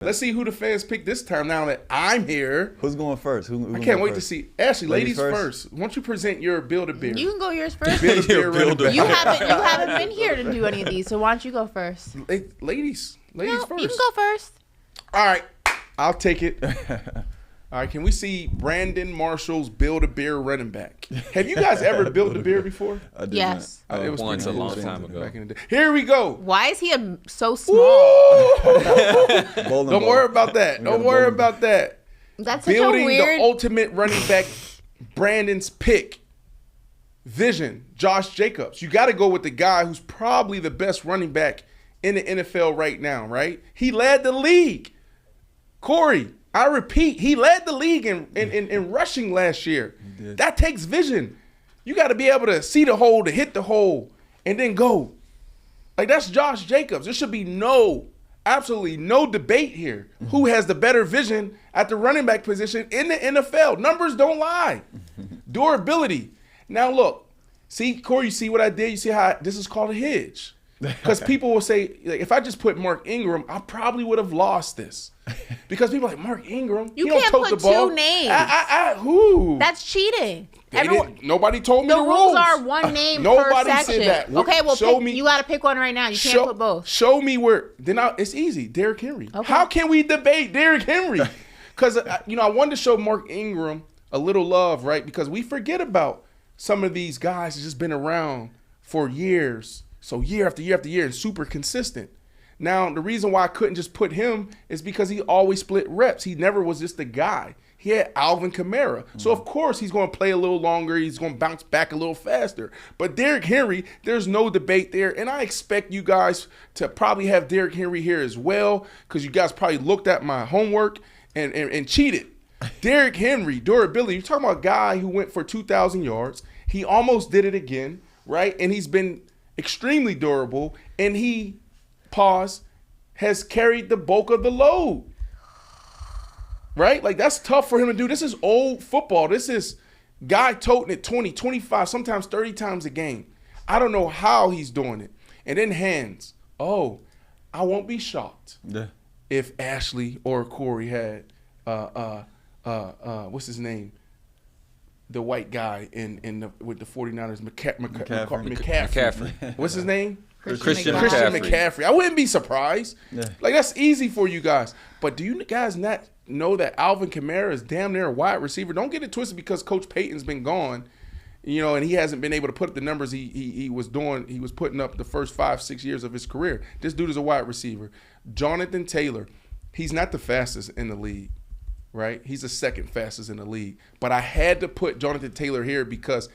Let's see who the fans pick this time now that I'm here. Who's going first? I can't wait to see. Ashley, ladies first. Why don't you present your Build-A-Bear? You can go yours first. Build-A-Bear. You haven't been here to do any of these, so why don't you go first? Ladies No, first. you can go first. All right, I'll take it. All right, can we see Brandon Marshall's Build-A-Bear running back? Have you guys ever Build-A-Bear before? I did Yes. not. It was Once pretty a long cool time ago. back in the day. Here we go. Why is he so small? Don't worry about that. Don't worry about that. That's such Building a weird. the ultimate running back, Brandon's pick. Vision, Josh Jacobs. You got to go with the guy who's probably the best running back in the NFL right now, right? He led the league. Corey, I repeat, he led the league in rushing last year. That takes vision. You got to be able to see the hole, to hit the hole, and then go. Like, that's Josh Jacobs. There should be absolutely no debate here. Who has the better vision at the running back position in the NFL? Numbers don't lie. Durability. Now, look. See, Corey, you see what I did? You see how this is called a hedge? Because people will say, like, if I just put Mark Ingram, I probably would have lost this. Because people are like, Mark Ingram, You he don't can't tote put the ball. two names. Who? That's cheating. Nobody told me The the rules are one name per Nobody section. said that. Okay, well, Show me. you got to pick one right now. You can't put both. Show me where. It's easy. Derrick Henry. Okay. How can we debate Derrick Henry? Because I wanted to show Mark Ingram a little love, right? Because we forget about some of these guys that's just been around for years. So year after year after year and super consistent. Now, the reason why I couldn't just put him is because he always split reps. He never was just the guy. He had Alvin Kamara. So, of course, he's going to play a little longer. He's going to bounce back a little faster. But Derrick Henry, there's no debate there. And I expect you guys to probably have Derrick Henry here as well, because you guys probably looked at my homework and cheated. Derrick Henry, durability. You're talking about a guy who went for 2,000 yards. He almost did it again, right? And he's been extremely durable. And he, has carried the bulk of the load. Right? Like, that's tough for him to do. This is old football. This is guy toting it 20, 25, sometimes 30 times a game. I don't know how he's doing it. And then hands. I won't be shocked if Ashley or Corey had what's his name? The white guy with the 49ers, McCaffrey. What's his name? Christian McCaffrey. I wouldn't be surprised. Yeah. Like, that's easy for you guys. But do you guys not know that Alvin Kamara is damn near a wide receiver? Don't get it twisted because Coach Payton's been gone, and he hasn't been able to put up the numbers he was doing. He was putting up the first 5-6 years of his career. This dude is a wide receiver. Jonathan Taylor, he's not the fastest in the league, right? He's the second fastest in the league. But I had to put Jonathan Taylor here because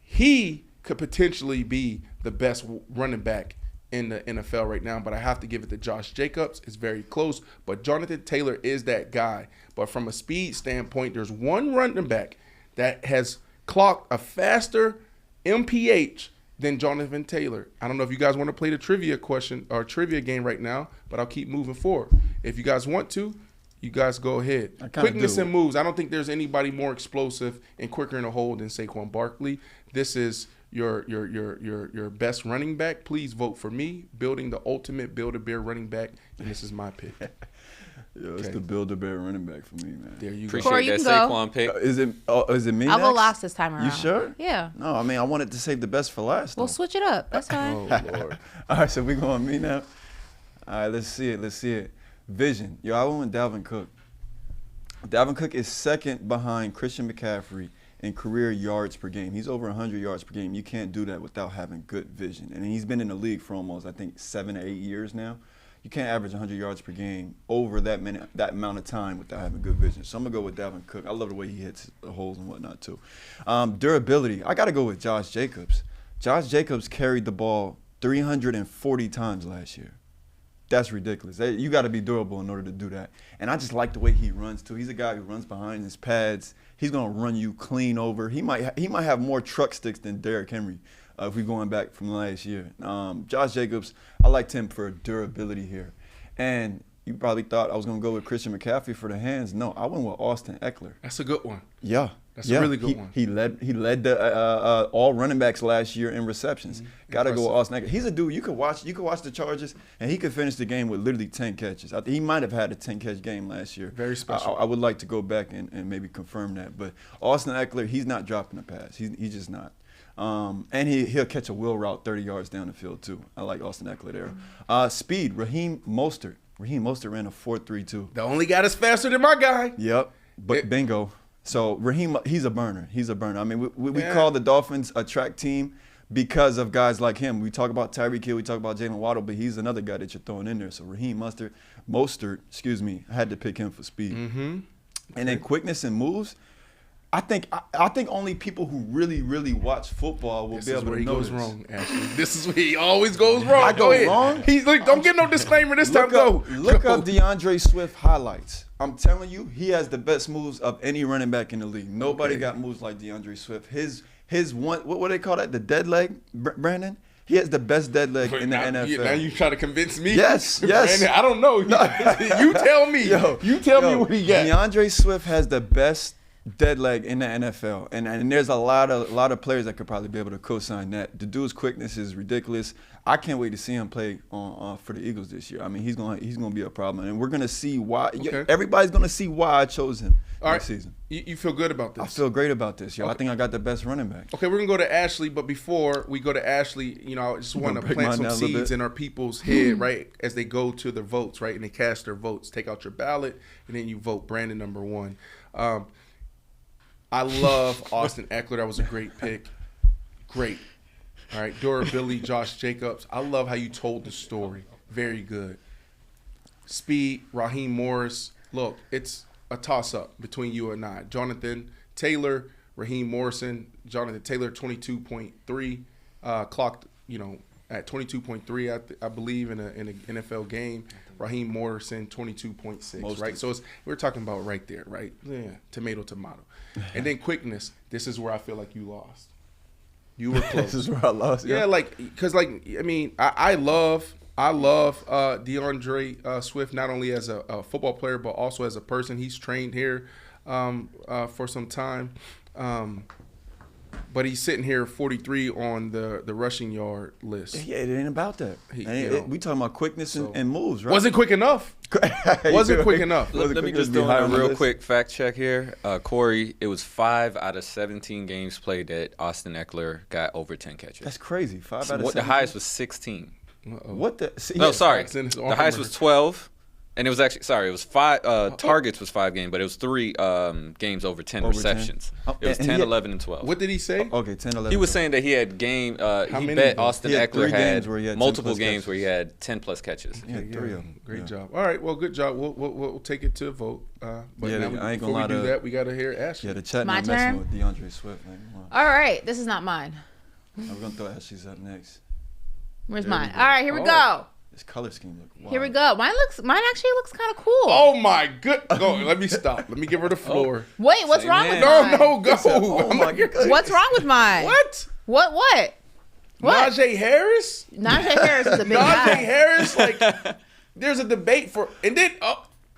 he could potentially be the best running back in the NFL right now, but I have to give it to Josh Jacobs. It's very close, but Jonathan Taylor is that guy. But from a speed standpoint, there's one running back that has clocked a faster MPH than Jonathan Taylor. I don't know if you guys want to play the trivia question or trivia game right now, but I'll keep moving forward. If you guys want to, you guys go ahead. Quickness and moves. I don't think there's anybody more explosive and quicker in a hole than Saquon Barkley. This is your best running back. Please vote for me. Building the ultimate Build-A-Bear running back, and this is my pick. It's the Build-A-Bear running back for me, man. There you Appreciate go. Corey, that you can Saquon pick. Is it me I'll go next? last this time around. You sure? Yeah. No, I mean, I wanted to save the best for last. We'll switch it up. That's fine. Oh, Lord. All right, so we going me now? All right, let's see it. Vision. I went with Dalvin Cook. Dalvin Cook is second behind Christian McCaffrey in career yards per game. He's over 100 yards per game. You can't do that without having good vision. And he's been in the league for almost, I think, 7 to 8 years now. You can't average 100 yards per game over that amount of time without having good vision. So I'm going to go with Dalvin Cook. I love the way he hits the holes and whatnot, too. Durability, I got to go with Josh Jacobs. Josh Jacobs carried the ball 340 times last year. That's ridiculous. You got to be durable in order to do that. And I just like the way he runs, too. He's a guy who runs behind his pads. He's going to run you clean over. He might have more truck sticks than Derrick Henry if we're going back from last year. Josh Jacobs, I liked him for durability here. And You probably thought I was going to go with Christian McCaffrey for the hands. No, I went with Austin Eckler. That's a good one. Yeah. That's a really good one. He led the all running backs last year in receptions. Got to go with Austin Eckler. He's a dude you could watch the Chargers, and he could finish the game with literally 10 catches. I think he might have had a 10-catch game last year. Very special. I would like to go back and maybe confirm that. But Austin Eckler, he's not dropping a pass. He's just not. And he'll catch a wheel route 30 yards down the field, too. I like Austin Eckler there. Speed, Raheem Mostert. Raheem Mostert ran a 4.32. The only guy that's faster than my guy. Yep. But bingo. So Raheem, he's a burner. I mean, we call the Dolphins a track team because of guys like him. We talk about Tyreek Hill, we talk about Jalen Waddle, but he's another guy that you're throwing in there. So Raheem Mostert, I had to pick him for speed. Mm-hmm. And then quickness and moves. I think only people who really, really watch football will be able to know this. This is where he goes wrong, Ashley. This is where he always goes wrong. I go wrong? Don't get no disclaimer this time. Look up DeAndre Swift highlights. I'm telling you, he has the best moves of any running back in the league. Nobody got moves like DeAndre Swift. His one, what do they call that? The dead leg, Brandon? He has the best dead leg in the NFL. Now you try to convince me? Yes. Brandon, I don't know. You tell me. You tell me what he got. DeAndre Swift has the best dead leg in the NFL, and there's a lot of players that could probably be able to co-sign that. The dude's quickness is ridiculous. I can't wait to see him play for the Eagles this year. I mean, he's gonna be a problem, and we're gonna see why. Okay. Everybody's gonna see why I chose him this season. You feel good about this? I feel great about this, yo. Okay. I think I got the best running back. Okay, we're gonna go to Ashley, but before we go to Ashley, I just want to plant some seeds in our people's head, right, as they go to their votes, right, and they cast their votes. Take out your ballot, and then you vote Brandon number 1. I love Austin Eckler. That was a great pick. Great. All right. Durability, Josh Jacobs. I love how you told the story. Very good. Speed, Raheem Morris. Look, it's a toss-up between you and I. Jonathan Taylor, Raheem Morrison. Jonathan Taylor, 22.3. Clocked, at 22.3, I believe, in an NFL game. Raheem Morrison, 22.6, right? So we're talking about right there, right? Yeah, tomato. And then quickness, this is where I feel like you lost. You were close. This is where I lost. Yeah, I love DeAndre Swift, not only as a football player, but also as a person. He's trained here for some time. But he's sitting here 43 on the rushing yard list. Yeah, it ain't about that. We talking about quickness and moves, right? Wasn't quick enough. Wasn't quick enough. Let me just do a real quick fact check here. Corey, it was 5 out of 17 games played that Austin Eckler got over 10 catches. That's crazy. 5 out of 17. The highest was 16. What the? No, sorry. The highest was 12. And it was actually, it was 5 targets was 5 games, but it was 3 games over 10 receptions. 10. It was 10, 11, and 12. What did he say? Okay, 10, 11. He was saying that he had he bet Austin Eckler had multiple games where he had 10-plus catches. Yeah, 3 of them. Great job. All right, well, good job. We'll take it to a vote. But I ain't before we do that, we got to hear Ashley. Yeah, the chat not messing with DeAndre Swift. All right, this is not mine. We're going to throw Ashley's up next. Where's mine? All right, here we go. This color scheme look wild. Here we go. Mine actually looks kind of cool. Oh my good. Go. Let me stop. Let me give her the floor. Wait, what's wrong with mine? No, go. Oh my goodness. What's wrong with mine? What? What? Najee Harris? Najee Harris is a big guy. Najee Harris, there's a debate for, and then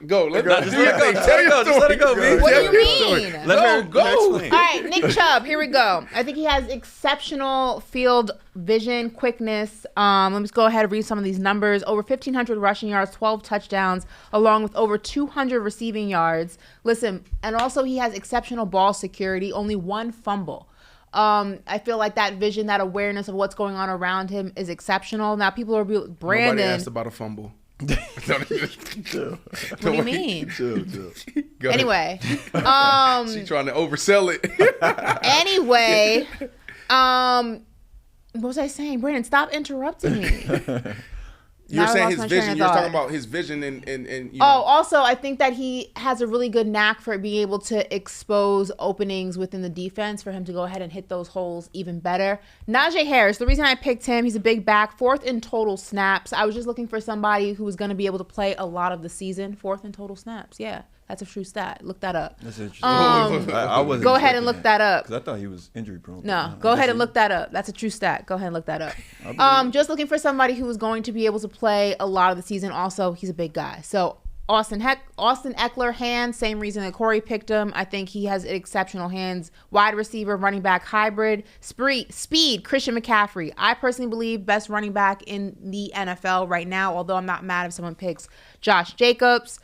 go. Let it go. Just let it go, B. What do you mean? Let her go. All right, Nick Chubb. Here we go. I think he has exceptional field vision, quickness. Let me just go ahead and read some of these numbers. Over 1,500 rushing yards, 12 touchdowns, along with over 200 receiving yards. Listen, and also he has exceptional ball security. Only 1 fumble. I feel like that vision, that awareness of what's going on around him is exceptional. Now people are Brandon. Nobody asked about a fumble. What do you mean? Anyway, she trying to oversell it. Anyway, what was I saying? Brandon, stop interrupting me. You're saying his vision. You're talking about his vision and also I think that he has a really good knack for being able to expose openings within the defense for him to go ahead and hit those holes even better. Najee Harris, the reason I picked him, he's a big back, 4th in total snaps. I was just looking for somebody who was going to be able to play a lot of the season. 4th in total snaps. Yeah. That's a true stat. Look that up. That's interesting. I wasn't go ahead and look that up. Because I thought he was injury prone. No, go ahead and look that up. That's a true stat. Go ahead and look that up. Just looking for somebody who was going to be able to play a lot of the season. Also, he's a big guy. So Austin Eckler, hands, same reason that Corey picked him. I think he has exceptional hands. Wide receiver, running back hybrid. Speed, Christian McCaffrey. I personally believe best running back in the NFL right now, although I'm not mad if someone picks Josh Jacobs.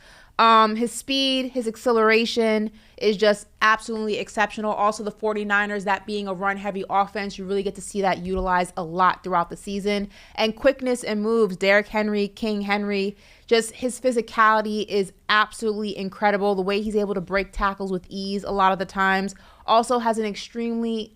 His speed, his acceleration is just absolutely exceptional. Also, the 49ers, that being a run-heavy offense, you really get to see that utilized a lot throughout the season. And quickness and moves, Derrick Henry, King Henry, just his physicality is absolutely incredible. The way he's able to break tackles with ease a lot of the times. Also has an extremely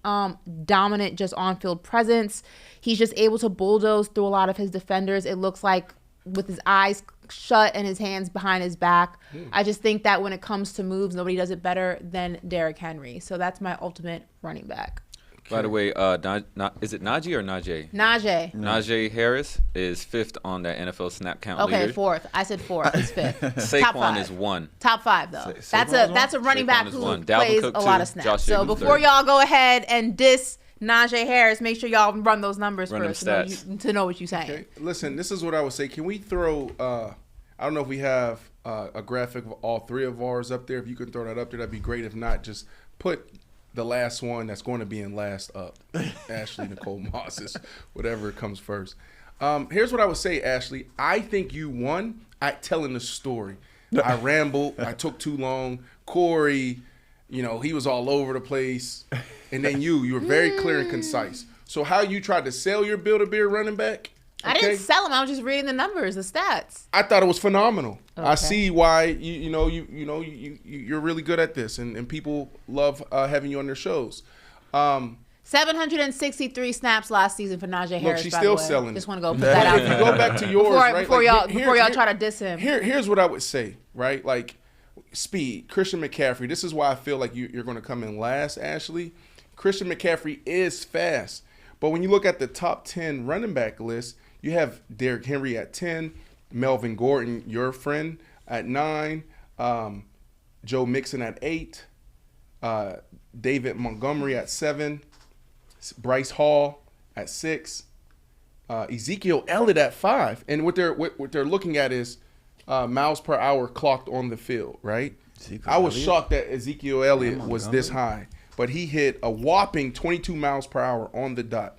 dominant just on-field presence. He's just able to bulldoze through a lot of his defenders. It looks like with his eyes shut and his hands behind his back. I just think that when it comes to moves, nobody does it better than Derrick Henry. So that's my ultimate running back. By the way, is it Najee or Najee? Najee. Najee Harris is 5th on that NFL snap count leader. Okay, 4th. I said 4th. He's 5th. Saquon is 1. Top 5, though. That's a running back who plays a lot of snaps. So before y'all go ahead and diss Najee Harris, make sure y'all run those numbers first to know what you're saying. Okay. Listen, this is what I would say. Can we throw, I don't know if we have a graphic of all three of ours up there. If you can throw that up there, that'd be great. If not, just put the last one that's going to be in last up. Ashley, Nicole Moss, is whatever comes first. Here's what I would say, Ashley. I think you won at telling the story. I rambled. I took too long. Corey, he was all over the place. And then you were very clear and concise. So how you tried to sell your Build-A-Bear running back? Okay? I didn't sell him. I was just reading the numbers, the stats. I thought it was phenomenal. Okay. I see why you're really good at this, and people love having you on their shows. 763 snaps last season for Najee Harris. Look, she's still selling. Just want to go put that out If you there. go back to yours, before y'all try to diss him. Here's what I would say, right? Like speed, Christian McCaffrey. This is why I feel like you're going to come in last, Ashley. Christian McCaffrey is fast, but when you look at the top 10 running back list, you have Derrick Henry at 10, Melvin Gordon, your friend, at 9, Joe Mixon at 8, David Montgomery at 7, Bryce Hall at 6, Ezekiel Elliott at 5. And what they're looking at is miles per hour clocked on the field, right? I was shocked that Ezekiel Elliott was this high, but he hit a whopping 22 miles per hour on the dot.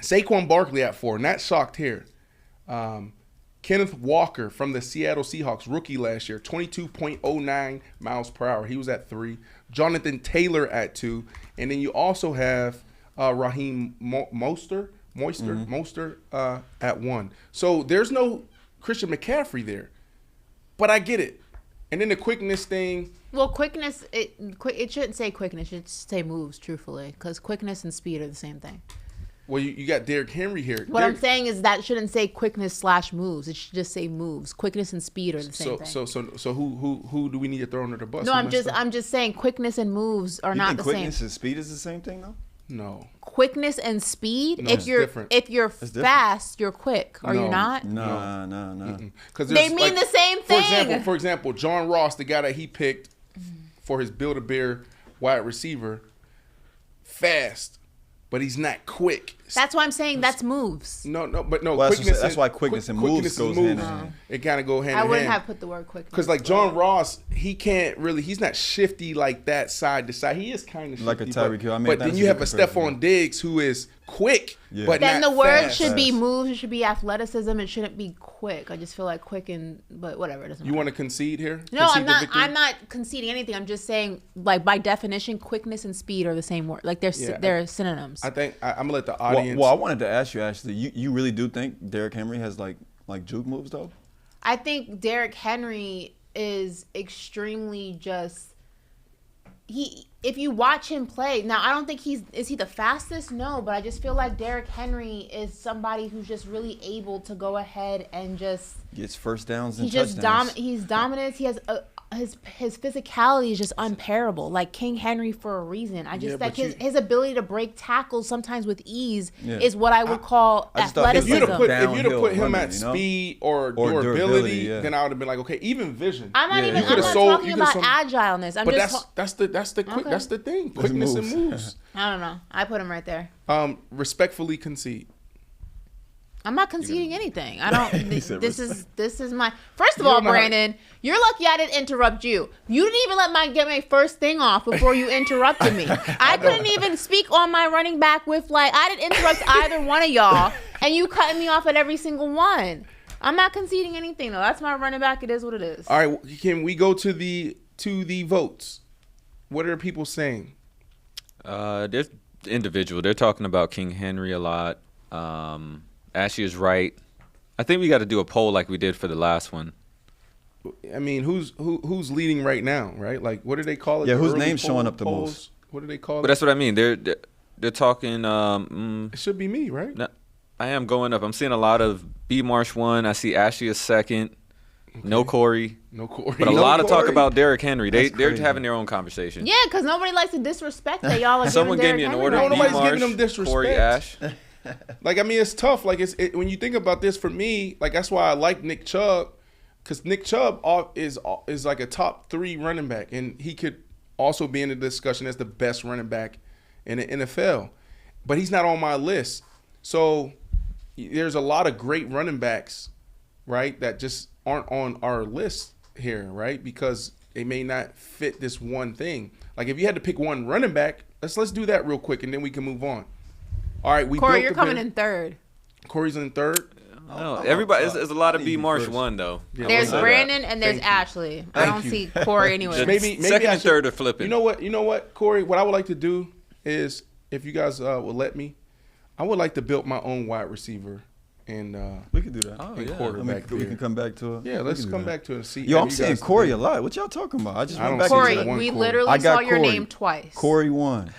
Saquon Barkley at 4, and that shocked here. Kenneth Walker from the Seattle Seahawks, rookie last year, 22.09 miles per hour. He was at 3. Jonathan Taylor at 2. And then you also have Raheem Mostert at 1. So there's no Christian McCaffrey there. But I get it. And then the quickness thing. Well, quickness, it shouldn't say quickness. It should say moves, truthfully, because quickness and speed are the same thing. Well, you got Derrick Henry here. I'm saying is that shouldn't say quickness / moves. It should just say moves. Quickness and speed are the same thing. So who do we need to throw under the bus? No, I'm just saying quickness and moves are not the same. Quickness and speed is the same thing, though? No. Quickness and speed. No, if you're fast, you're quick. Are you not? No. Because they mean the same thing. For example, John Ross, the guy that he picked for his Build-A-Bear wide receiver, fast, but he's not quick. That's why I'm saying that's moves. But quickness. That's why quickness and moves goes hand in hand. It kind of go hand in hand. I wouldn't have put the word quickness. Because like John Ross, he's not shifty like that side to side. He is kind of like shifty, a Tyreek Hill. But then you have a Stephon Diggs who is quick, but then not the word fast. should be moves. It should be athleticism. It shouldn't be quick. I just feel like quick but whatever. It doesn't matter. You want to concede here? No, I'm not conceding anything. I'm just saying, like, by definition, quickness and speed are the same word. Like they're synonyms. I think I'm gonna let the audience. Well, I wanted to ask you, Ashley. You really do think Derrick Henry has like juke moves though? I think Derrick Henry is extremely just. If you watch him play, now I don't think is he the fastest? No, but I just feel like Derrick Henry is somebody who's just really able to go ahead and just gets first downs and touchdowns. He's dominant. He has his physicality is just unparable, like King Henry for a reason. I just think his ability to break tackles sometimes with ease is what I would call athleticism. If you'd have put him at speed or durability, then I would have been like, okay, even vision. I'm not talking about agileness. That's the thing. Quickness and moves. I don't know. I put him right there. Respectfully concede. I'm not conceding anything. I don't. This is my. First of You all, don't know how- Brandon, you're lucky I didn't interrupt you. You didn't even let me get my first thing off before you interrupted me. I couldn't even speak on my running back with I didn't interrupt either one of y'all, and you cutting me off at every single one. I'm not conceding anything though. That's my running back. It is what it is. All right, can we go to the votes? What are people saying? There's individual. They're talking about King Henry a lot. Ashley is right. I think we got to do a poll like we did for the last one. I mean, who's leading right now, right? Like, what do they call it? Yeah, The whose early name's showing poll- up the polls? most? What do they call But it? that's what I mean. They're talking. It should be me, right? No, I am going up. I'm seeing a lot of B Marsh 1. I see Ashley a second. No Corey. No Corey. But a No lot of talk Corey. about Derrick Henry. They're crazy. having their own conversation. Yeah, because nobody likes to disrespect that y'all are Someone giving gave me Derrick an Henry order. right No, B now. nobody's giving Marsh, them Corey disrespect. Ash. Like, I mean, it's tough. Like, when you think about this, for me, like, that's why I like Nick Chubb, because Nick Chubb is like a top 3 running back, and he could also be in the discussion as the best running back in the NFL. But he's not on my list. So there's a lot of great running backs, right, that just aren't on our list here, right, because they may not fit this one thing. Like, if you had to pick one running back, let's do that real quick, and then we can move on. All right, we Corey, built you're the coming bench. in third. Corey's in third. No, everybody. There's a lot of B Marsh 1 though. Yeah, There's well, Brandon and there's Thank you. Ashley. I Thank don't you. see Corey anywhere. Maybe Second I and should- third are flipping. You know what, Corey? What I would like to do is, if you guys will let me, I would like to build my own wide receiver and We can do that. Oh, and yeah. quarterback. we can come back to it. Yeah, We let's can do come that. back to it and see. Yo, how I'm you saying guys Corey do. a lot. What y'all talking about? I just I went don't back see Corey, into that. one we Corey. literally I got saw your Corey. name twice. Corey 1.